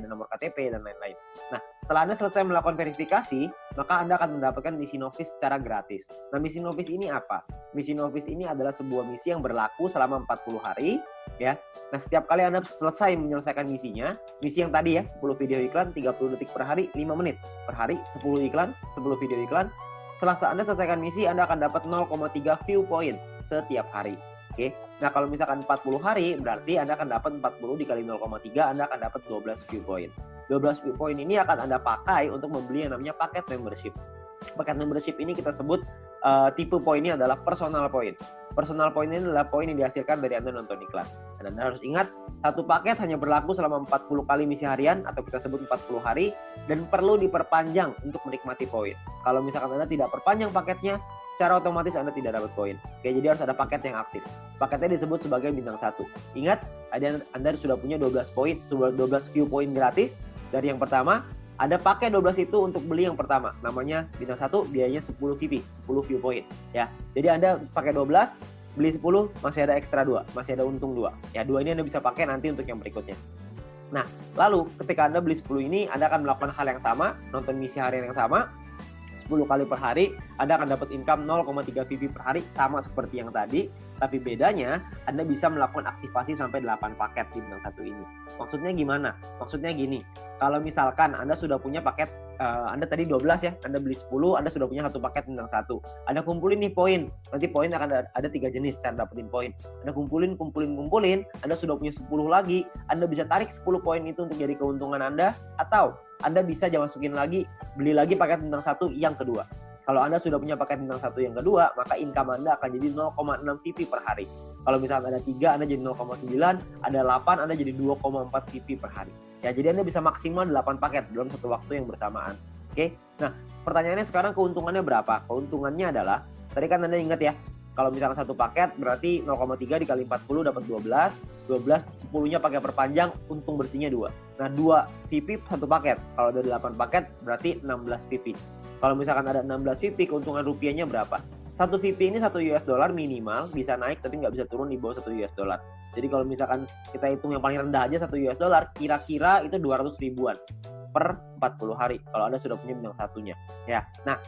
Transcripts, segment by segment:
ada nomor KTP, dan lain-lain. Nah, setelah Anda selesai melakukan verifikasi, maka Anda akan mendapatkan misi novis secara gratis. Nah, misi novis ini apa? Misi novis ini adalah sebuah misi yang berlaku selama 40 hari, ya. Nah, setiap kali Anda selesai menyelesaikan misinya, misi yang tadi ya, 10 video iklan, 30 detik per hari, 5 menit per hari, 10 iklan, 10 video iklan. Setelah Anda selesaikan misi, Anda akan dapat 0,3 view point setiap hari. Oke. Nah, kalau misalkan 40 hari, berarti Anda akan dapat 40 dikali 0,3, Anda akan dapat 12 view point. 12 view point ini akan Anda pakai untuk membeli yang namanya paket membership. Paket membership ini kita sebut tipe poinnya adalah personal point. Personal point ini adalah poin yang dihasilkan dari Anda nonton iklan. Dan Anda harus ingat, satu paket hanya berlaku selama 40 kali misi harian atau kita sebut 40 hari dan perlu diperpanjang untuk menikmati poin. Kalau misalkan Anda tidak perpanjang paketnya, secara otomatis Anda tidak dapat poin. Oke, jadi harus ada paket yang aktif. Paketnya disebut sebagai bintang 1. Ingat, Anda sudah punya 12 poin, 12 view point gratis. Dari yang pertama, Anda pakai 12 itu untuk beli yang pertama. Namanya bintang 1, biayanya 10 VP, 10 view point. Ya. Jadi Anda pakai 12, beli 10, masih ada ekstra 2, masih ada untung 2. Ya, 2 ini Anda bisa pakai nanti untuk yang berikutnya. Nah, lalu ketika Anda beli 10 ini, Anda akan melakukan hal yang sama, nonton misi harian yang sama, 10 kali per hari, Anda akan dapat income 0,3 VP per hari, sama seperti yang tadi, tapi bedanya Anda bisa melakukan aktivasi sampai 8 paket di bintang 1 ini. Maksudnya gimana? Maksudnya gini, kalau misalkan Anda sudah punya paket, Anda tadi 12 ya, Anda beli 10, Anda sudah punya satu paket bintang 1. Anda kumpulin nih poin, nanti poin akan ada 3 jenis cara dapetin poin. Anda kumpulin, Anda sudah punya 10 lagi, Anda bisa tarik 10 poin itu untuk jadi keuntungan Anda, atau Anda bisa masukin lagi, beli lagi paket bintang 1 yang kedua. Kalau Anda sudah punya paket bintang 1 yang kedua, maka income Anda akan jadi 0,6 VP per hari. Kalau misalnya ada 3, Anda jadi 0,9, ada 8, Anda jadi 2,4 VP per hari. Ya, jadi Anda bisa maksimal 8 paket dalam satu waktu yang bersamaan. Oke. Nah, pertanyaannya sekarang keuntungannya berapa? Keuntungannya adalah, tadi kan Anda ingat ya, kalau misalkan satu paket berarti 0,3 dikali 40 dapat 12, 10-nya pakai perpanjang, untung bersihnya 2. Nah, 2 VP satu paket. Kalau ada 8 paket berarti 16 VP. Kalau misalkan ada 16 VP, keuntungan rupiahnya berapa? Satu VP ini $1 minimal, bisa naik tapi nggak bisa turun di bawah $1. Jadi kalau misalkan kita hitung yang paling rendah aja $1, kira-kira itu 200 ribuan per 40 hari kalau Anda sudah punya bintang satunya. Ya. Nah,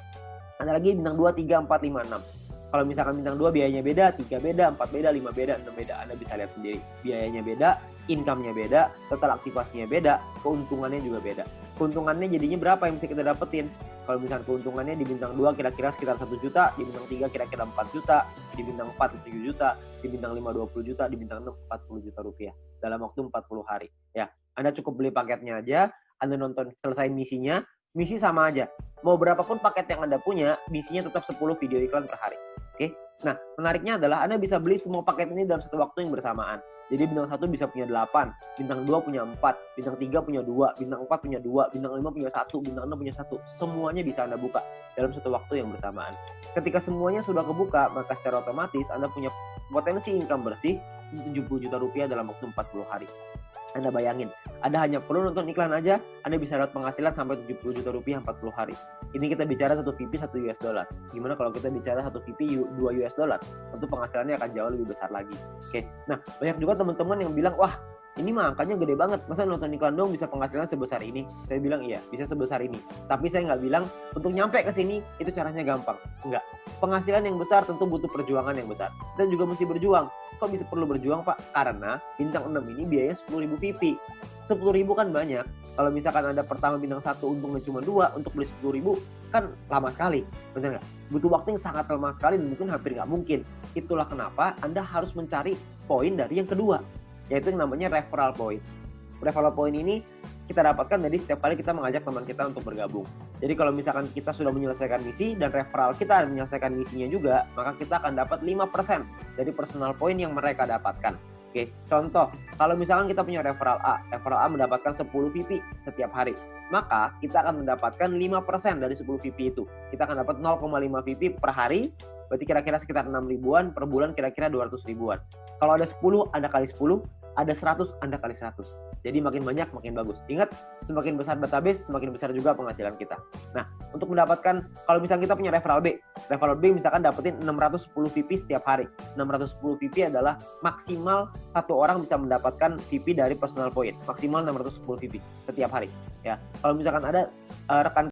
ada lagi bintang 2, 3, 4, 5, 6. Kalau misalkan bintang 2 biayanya beda, 3 beda, 4 beda, 5 beda, 6 beda. Anda bisa lihat sendiri. Biayanya beda, income-nya beda, total aktivasinya beda, keuntungannya juga beda. Keuntungannya jadinya berapa yang bisa kita dapetin? Kalau misalkan keuntungannya di bintang 2 kira-kira sekitar 1 juta, di bintang 3 kira-kira 4 juta, di bintang 4 7 juta, di bintang 5 20 juta, di bintang 6 40 juta rupiah dalam waktu 40 hari. Ya, Anda cukup beli paketnya aja, Anda nonton selesai misinya, misi sama aja. Mau berapapun paket yang Anda punya, misinya tetap 10 video iklan per hari. Oke. Nah, menariknya adalah Anda bisa beli semua paket ini dalam satu waktu yang bersamaan. Jadi bintang 1 bisa punya 8, bintang 2 punya 4, bintang 3 punya 2, bintang 4 punya 2, bintang 5 punya 1, bintang 6 punya 1. Semuanya bisa Anda buka dalam satu waktu yang bersamaan. Ketika semuanya sudah kebuka, maka secara otomatis Anda punya potensi income bersih 70 juta rupiah dalam waktu 40 hari. Anda bayangin, Anda hanya perlu nonton iklan aja, Anda bisa dapat penghasilan sampai 70 juta rupiah 40 hari. Ini kita bicara 1 VP 1 US dollar. Gimana kalau kita bicara 1 VP 2 US dollar? Tentu penghasilannya akan jauh lebih besar lagi. Oke. Nah, banyak juga teman-teman yang bilang, wah, ini mah angkanya gede banget, masa nonton iklan dong bisa penghasilan sebesar ini? Saya bilang iya, bisa sebesar ini. Tapi saya nggak bilang untuk nyampe ke sini itu caranya gampang. Enggak. Penghasilan yang besar tentu butuh perjuangan yang besar. Dan juga mesti berjuang. Kok bisa perlu berjuang, Pak? Karena bintang 6 ini biayanya 10.000 VP. 10.000 kan banyak. Kalau misalkan Anda pertama bintang 1 untungnya cuma 2, untuk beli 10.000 kan lama sekali. Benar nggak? Butuh waktu yang sangat lama sekali dan mungkin hampir nggak mungkin. Itulah kenapa Anda harus mencari poin dari yang kedua, yaitu yang namanya referral point. Referral point ini kita dapatkan dari setiap kali kita mengajak teman kita untuk bergabung. Jadi kalau misalkan kita sudah menyelesaikan misi dan referral kita menyelesaikan misinya juga, maka kita akan dapat 5% dari personal point yang mereka dapatkan. Oke, contoh, kalau misalkan kita punya referral A mendapatkan 10 VP setiap hari, maka kita akan mendapatkan 5% dari 10 VP itu. Kita akan dapat 0,5 VP per hari, berarti kira-kira sekitar 6 ribuan, per bulan kira-kira 200 ribuan. Kalau ada 10, Anda kali 10, ada 100, Anda kali 100. Jadi makin banyak, makin bagus. Ingat, semakin besar database, semakin besar juga penghasilan kita. Nah, untuk mendapatkan, kalau misalnya kita punya referral B misalkan dapetin 610 VP setiap hari. 610 VP adalah maksimal satu orang bisa mendapatkan VP dari personal point. Maksimal 610 VP setiap hari. Ya, kalau misalkan ada rekan